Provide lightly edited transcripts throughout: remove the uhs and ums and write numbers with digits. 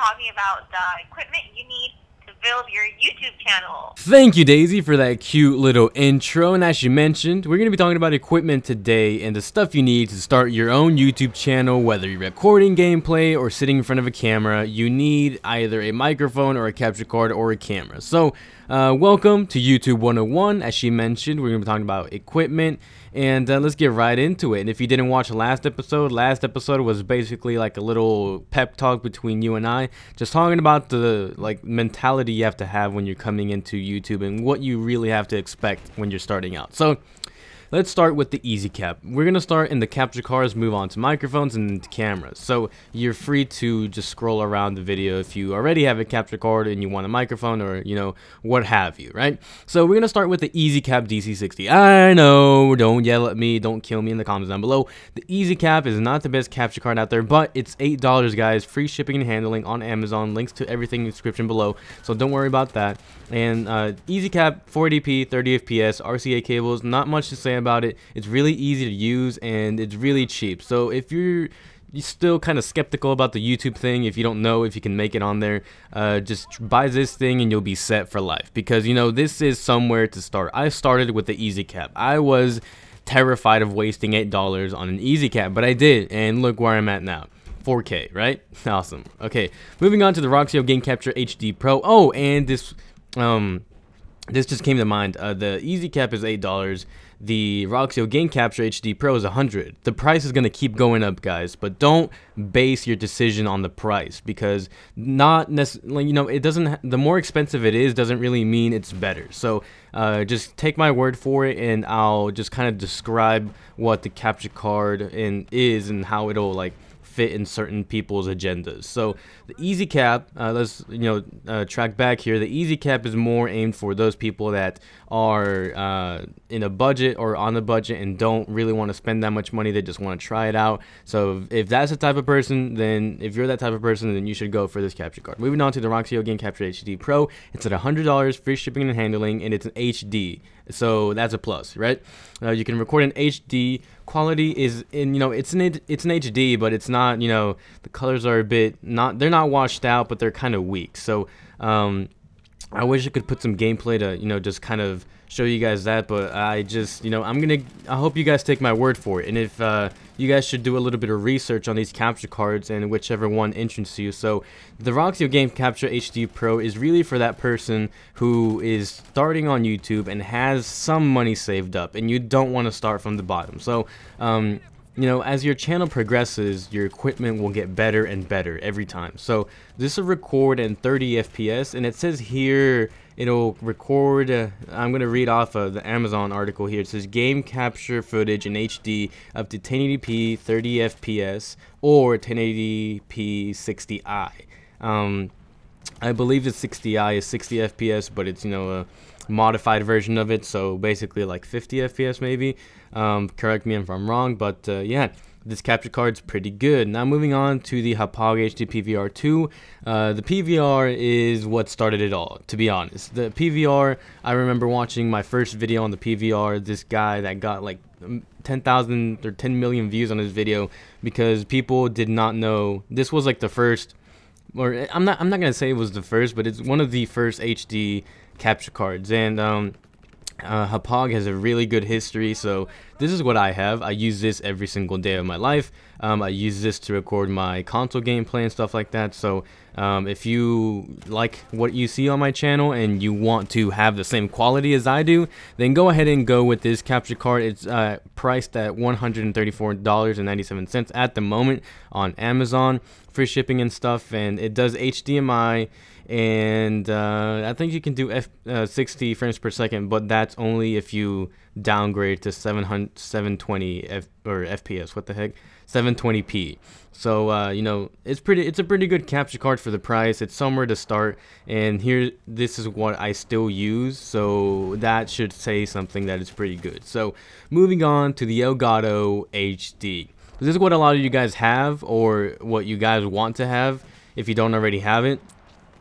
talking about the equipment you need to build your YouTube channel. Thank you, Daisy, for that cute little intro. And as you mentioned, we're going to be talking about equipment today and the stuff you need to start your own YouTube channel. Whether you're recording gameplay or sitting in front of a camera, you need either a microphone or a capture card or a camera. So welcome to YouTube 101. As she mentioned, we're going to be talking about equipment, and let's get right into it. And if you didn't watch the last episode was basically like a little pep talk between you and I, just talking about the mentality you have to have when you're coming into YouTube and what you really have to expect when you're starting out. So let's start with the easy cap. We're going to start in the capture cards, move on to microphones and cameras. So you're free to just scroll around the video if you already have a capture card and you want a microphone, or what have you, right? So we're going to start with the easy cap DC60. I know, don't yell at me, don't kill me in the comments down below. The easy cap is not the best capture card out there, but it's $8, guys. Free shipping and handling on Amazon. Links to everything in the description below, so don't worry about that. And easy cap, 480p, 30 fps, RCA cables. Not much to say about it. It's really easy to use and it's really cheap. So if you're still kind of skeptical about the YouTube thing, if you don't know if you can make it on there, just buy this thing and you'll be set for life, because this is somewhere to start. I started with the easy cap. I was terrified of wasting $8 on an easy cap, but I did, and look where I'm at now. 4K, right? Awesome. Okay, moving on to the ROXIO Game Capture HD Pro. Oh, and this just came to mind. The easy cap is $8. The ROXIO Game Capture HD Pro is $100. The price is gonna keep going up, guys, but don't base your decision on the price, because not necessarily, it doesn't. The more expensive it is doesn't really mean it's better. So just take my word for it, and I'll just kind of describe what the capture card is and how it'll fit in certain people's agendas. So the easy cap, let's track back here. The easy cap is more aimed for those people that are in a budget or on a budget and don't really want to spend that much money. They just want to try it out. So if that's the type of person, then if you're that type of person, then you should go for this capture card. Moving on to the ROXIO Game Capture HD Pro, it's at $100, free shipping and handling, and it's an HD. So that's a plus, right? You can record in HD. Quality is it's an HD, but it's not, the colors are a bit they're not washed out, but they're kind of weak. So I wish I could put some gameplay to just kind of show you guys that, but I just I hope you guys take my word for it. And if you guys should do a little bit of research on these capture cards and whichever one interests you. So the ROXIO Game Capture HD Pro is really for that person who is starting on YouTube and has some money saved up, and you don't want to start from the bottom. So as your channel progresses, your equipment will get better and better every time. So this will record in 30 FPS, and it says here it'll record, I'm going to read off of the Amazon article here. It says game capture footage in HD up to 1080p 30 FPS or 1080p 60i. I believe the 60i is 60 FPS, but it's a modified version of it, so basically like 50 FPS maybe. Correct me if I'm wrong, but yeah, this capture card's pretty good. Now moving on to the HDPVR HDPVR 2. The PVR is what started it all, to be honest. The PVR, I remember watching my first video on the PVR, this guy that got like 10,000 or 10 million views on his video, because people did not know this was like the first, or I'm not gonna say it was the first, but it's one of the first HD capture cards. And HDPVR has a really good history, so this is what I have. I use this every single day of my life. I use this to record my console gameplay and stuff like that. So if you like what you see on my channel and you want to have the same quality as I do, then go ahead and go with this capture card. It's priced at $134.97 at the moment on Amazon, free shipping and stuff, and it does HDMI, and I think you can do 60 frames per second, but that's only if you downgrade to 720 FPS. What the heck? 720p. So it's a pretty good capture card for the price. It's somewhere to start, and here, this is what I still use, so that should say something that is pretty good. So moving on to the ELGATO HD. This is what a lot of you guys have, or what you guys want to have if you don't already have it.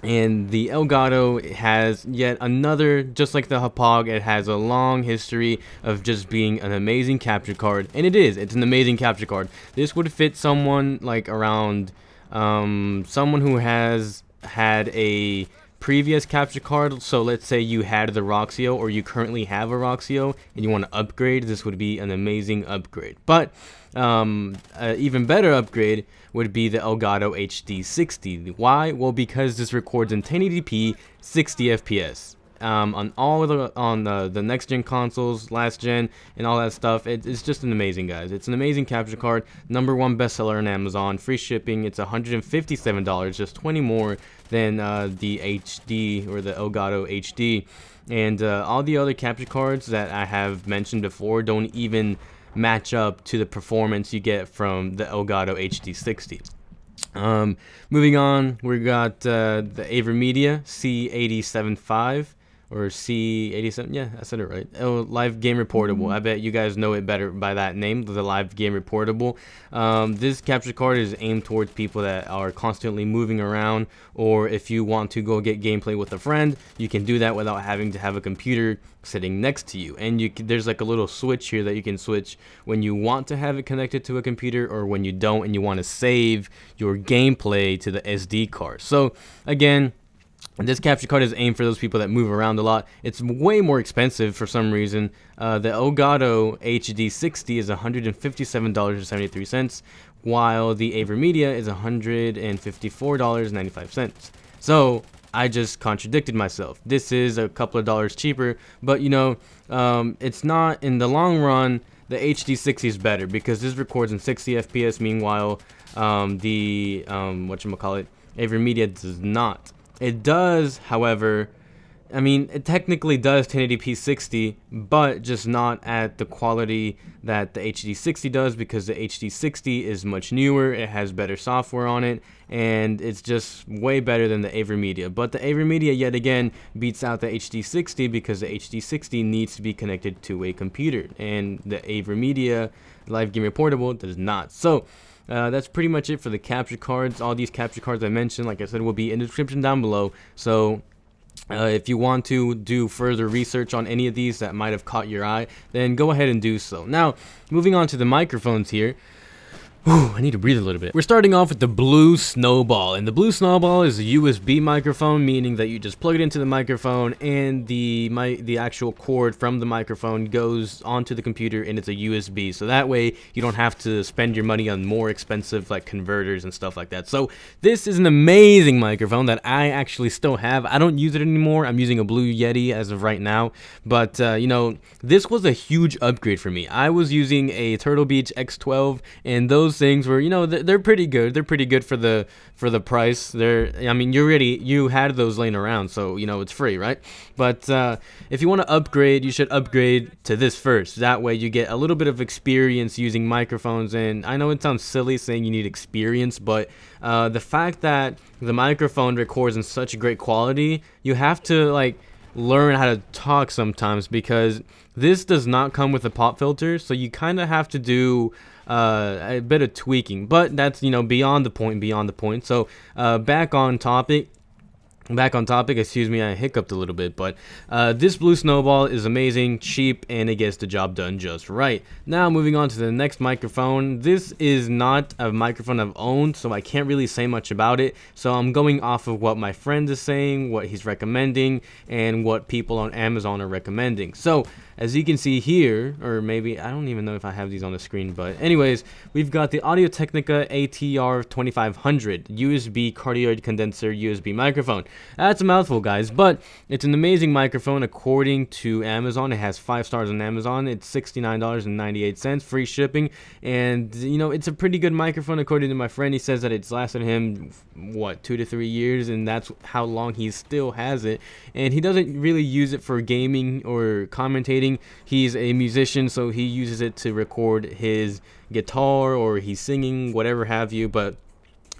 And the ELGATO has yet another, just like the HDPVR, it has a long history of just being an amazing capture card. And it's an amazing capture card. This would fit someone like around someone who has had a previous capture card, so let's say you had the ROXIO or you currently have a ROXIO and you want to upgrade, this would be an amazing upgrade. But even better upgrade would be the ELGATO HD60. Why? Well, because this records in 1080p 60 FPS. On all the next gen consoles, last gen, and all that stuff. It's just an amazing, guys. It's an amazing capture card. #1 bestseller on Amazon. Free shipping. It's $157, just 20 more than the HD or the ELGATO HD. And all the other capture cards that I have mentioned before don't even match up to the performance you get from the ELGATO HD60. Moving on, we got the AVERMEDIA C875 or C87. Yeah, I said it right. Oh, live game reportable. I bet you guys know it better by that name, the live game reportable. This capture card is aimed towards people that are constantly moving around, or if you want to go get gameplay with a friend, you can do that without having to have a computer sitting next to you. And there's like a little switch here that you can switch when you want to have it connected to a computer or when you don't and you want to save your gameplay to the SD card. So again, this capture card is aimed for those people that move around a lot. It's way more expensive for some reason. The ELGATO HD60 is $157.73, while the AVERMEDIA is $154.95. So I just contradicted myself. This is a couple of dollars cheaper, but you know, it's not in the long run. The HD60 is better because this records in 60 FPS. Meanwhile, the whatchamacallit, AVERMEDIA does not. It does, however, I mean, it technically does 1080p 60, but just not at the quality that the HD60 does, because the HD60 is much newer, it has better software on it, and it's just way better than the AVERMEDIA. But the AVERMEDIA, yet again, beats out the HD60 because the HD60 needs to be connected to a computer, and the AVERMEDIA Live Game Reportable does not. So that's pretty much it for the capture cards. All these capture cards I mentioned, like I said, will be in the description down below. So if you want to do further research on any of these that might have caught your eye, then go ahead and do so. Now, moving on to the microphones here. Whew, I need to breathe a little bit. We're starting off with the Blue Snowball, and the Blue Snowball is a USB microphone, meaning that you just plug it into the microphone and the actual cord from the microphone goes onto the computer, and it's a USB, so that way you don't have to spend your money on more expensive like converters and stuff like that. So this is an amazing microphone that I actually still have. I don't use it anymore. I'm using a BLUEYETI as of right now, but you know, this was a huge upgrade for me. I was using a Turtle Beach X12, and those things were, you know, they're pretty good. They're pretty good for the price. I mean, you had those laying around, so you know it's free, right? But if you want to upgrade, you should upgrade to this first. That way you get a little bit of experience using microphones. And I know it sounds silly saying you need experience, but the fact that the microphone records in such great quality, you have to like learn how to talk sometimes, because this does not come with a pop filter, so you kind of have to do a bit of tweaking, but that's, you know, beyond the point. So back on topic, excuse me, I hiccuped a little bit, but this Blue Snowball is amazing, cheap, and it gets the job done just right. Now moving on to the next microphone. This is not a microphone I've owned, so I can't really say much about it, so I'm going off of what my friend is saying, what he's recommending, and what people on Amazon are recommending. So as you can see here, or maybe, I don't even know if I have these on the screen, but anyways, we've got the Audio-Technica ATR 2500 USB cardioid condenser USB microphone. That's a mouthful, guys, but it's an amazing microphone according to Amazon. It has 5 stars on Amazon. It's $69.98, free shipping, and you know, it's a pretty good microphone according to my friend. He says that it's lasted him, what, 2 to 3 years, and that's how long he still has it. And he doesn't really use it for gaming or commentating. He's a musician, so he uses it to record his guitar or he's singing, whatever have you. But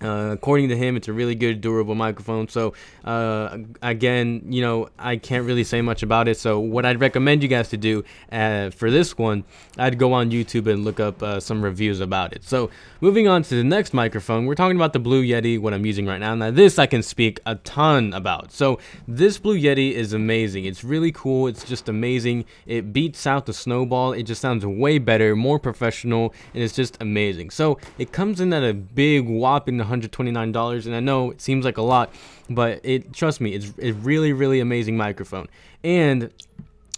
according to him, it's a really good, durable microphone. So again, you know, I can't really say much about it. So what I'd recommend you guys to do for this one, I'd go on YouTube and look up some reviews about it. So moving on to the next microphone, we're talking about the BLUEYETI, what I'm using right now. Now this I can speak a ton about. So this BLUEYETI is amazing. It's really cool. It's just amazing. It beats out the SNOWBALL. It just sounds way better, more professional, and it's just amazing. So it comes in at a big whopping $129, and I know it seems like a lot, but trust me, it's a really amazing microphone. And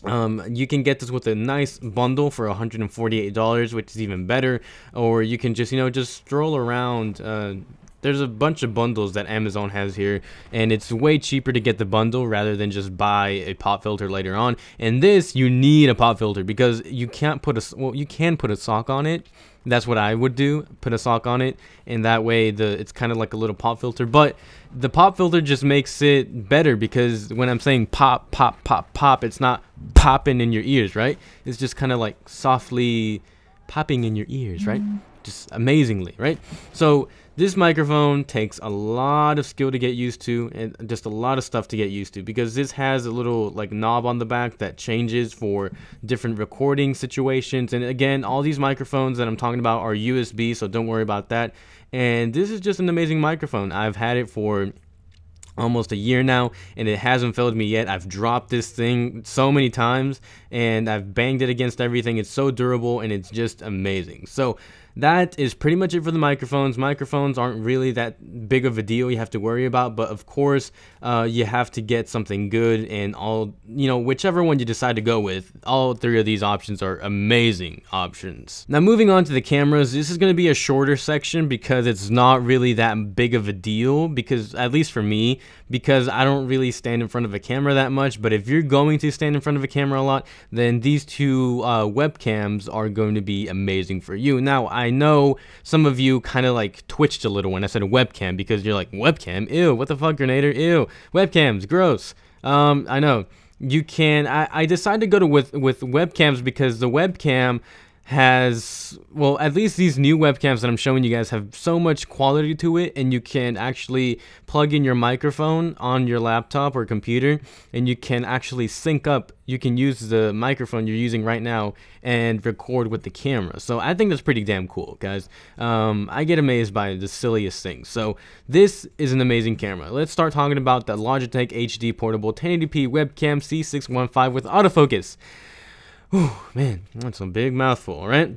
you can get this with a nice bundle for $148, which is even better, or you can just, just stroll around. There's a bunch of bundles that Amazon has here, and it's way cheaper to get the bundle rather than just buy a pop filter later on. And this, you need a pop filter because you can't put you can put a sock on it. That's what I would do, put a sock on it, and that way it's kind of like a little pop filter. But the pop filter just makes it better, because when I'm saying pop, pop, pop, pop, it's not popping in your ears, right? It's just kind of like softly popping in your ears, right? Just amazingly, right? So this microphone takes a lot of skill to get used to, and just a lot of stuff to get used to, because this has a little like knob on the back that changes for different recording situations. And again, all these microphones that I'm talking about are USB, so don't worry about that. And this is just an amazing microphone. I've had it for almost a year now, and it hasn't failed me yet. I've dropped this thing so many times, and I've banged it against everything. It's so durable, and it's just amazing. So that is pretty much it for the microphones. Microphones aren't really that big of a deal you have to worry about, but of course you have to get something good, and whichever one you decide to go with, all three of these options are amazing options. Now moving on to the cameras, this is going to be a shorter section because it's not really that big of a deal, because at least for me, because I don't really stand in front of a camera that much. But if you're going to stand in front of a camera a lot, then these two webcams are going to be amazing for you. Now I know some of you kind of like twitched a little when I said a webcam, because you're like, webcam, ew, what the fuck, Grenader, ew, webcams, gross. I know you can. I decided to go with webcams because the webcam has, well, at least these new webcams that I'm showing you guys have so much quality to it, and you can actually plug in your microphone on your laptop or computer, and you can actually sync up. You can use the microphone you're using right now and record with the camera. So I think that's pretty damn cool, guys. I get amazed by the silliest things. So this is an amazing camera. Let's start talking about the Logitech HD portable 1080p webcam C615 with autofocus. Whew, man, that's a big mouthful, right?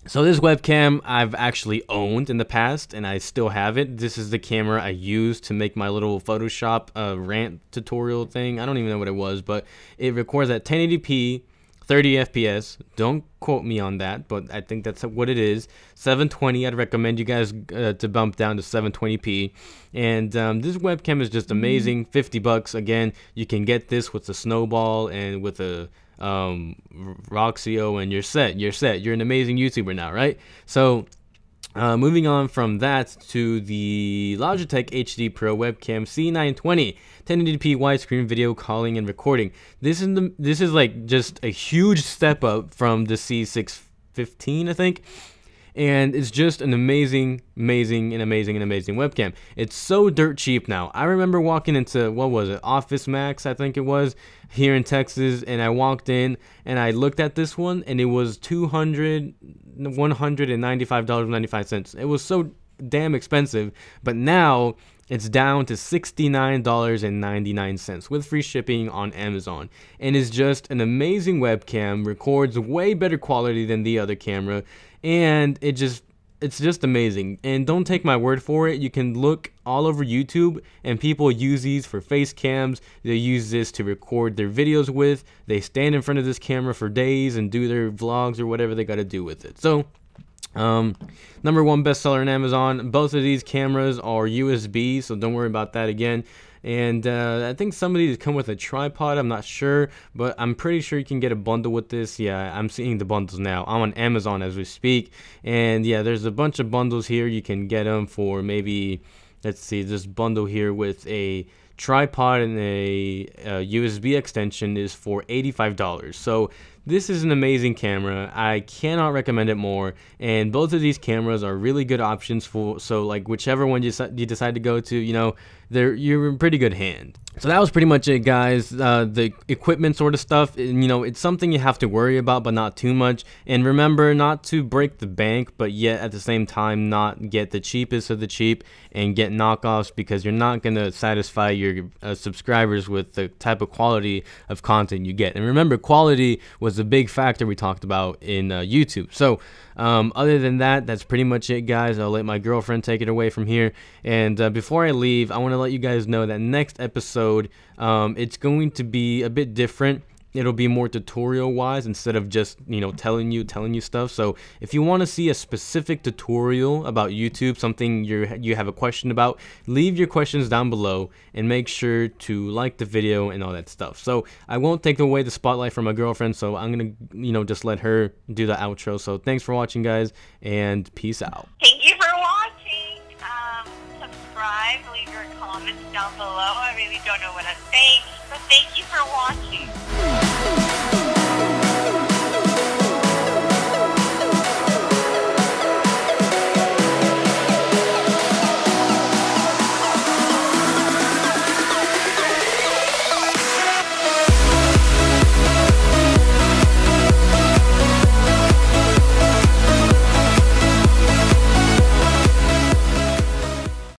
So this webcam I've actually owned in the past, and I still have it. This is the camera I used to make my little Photoshop rant tutorial thing. I don't even know what it was, but it records at 1080p, 30 FPS. Don't quote me on that, but I think that's what it is. 720, I'd recommend you guys to bump down to 720p. And this webcam is just amazing. 50 bucks. Again, you can get this with the SNOWBALL and with a ROXIO, and you're set. You're an amazing YouTuber now, right? So moving on from that to the Logitech HD Pro webcam C920 1080p widescreen video calling and recording. This is like just a huge step up from the C615, I think. And it's just an amazing webcam. It's so dirt cheap now. I remember walking into, what was it, Office Max, I think it was, here in Texas, and I walked in and I looked at this one, and it was $195.95. It was so damn expensive, but now it's down to $69.99 with free shipping on Amazon, and is just an amazing webcam. Records way better quality than the other camera, and it's just amazing. And don't take my word for it. You can look all over YouTube, and people use these for face cams. They use this to record their videos with. They stand in front of this camera for days and do their vlogs or whatever they got to do with it. So #1 bestseller on Amazon. Both of these cameras are USB, so don't worry about that again. And I think some of these come with a tripod. I'm not sure, but I'm pretty sure you can get a bundle with this. Yeah, I'm seeing the bundles now. I'm on Amazon as we speak, and yeah, there's a bunch of bundles here. You can get them for maybe, let's see, this bundle here with a tripod and a USB extension is for $85. So this is an amazing camera. I cannot recommend it more, and both of these cameras are really good options for, so like whichever one you decide to go to, you're in pretty good hand. So that was pretty much it, guys. The equipment sort of stuff, it's something you have to worry about, but not too much. And remember not to break the bank, but yet at the same time not get the cheapest of the cheap and get knockoffs, because you're not going to satisfy your subscribers with the type of quality of content you get. And remember, quality was was a big factor we talked about in YouTube. So other than that, that's pretty much it, guys. I'll let my girlfriend take it away from here. And before I leave, I want to let you guys know that next episode, it's going to be a bit different. It'll be more tutorial wise instead of just, you know, telling you stuff. So if you want to see a specific tutorial about YouTube, something you have a question about, leave your questions down below and make sure to like the video and all that stuff. So I won't take away the spotlight from my girlfriend, so I'm gonna, you know, just let her do the outro. So thanks for watching, guys, and peace out. Thank you for watching. Subscribe, leave your comments down below. I really don't know what I'm saying, but thank you for watching.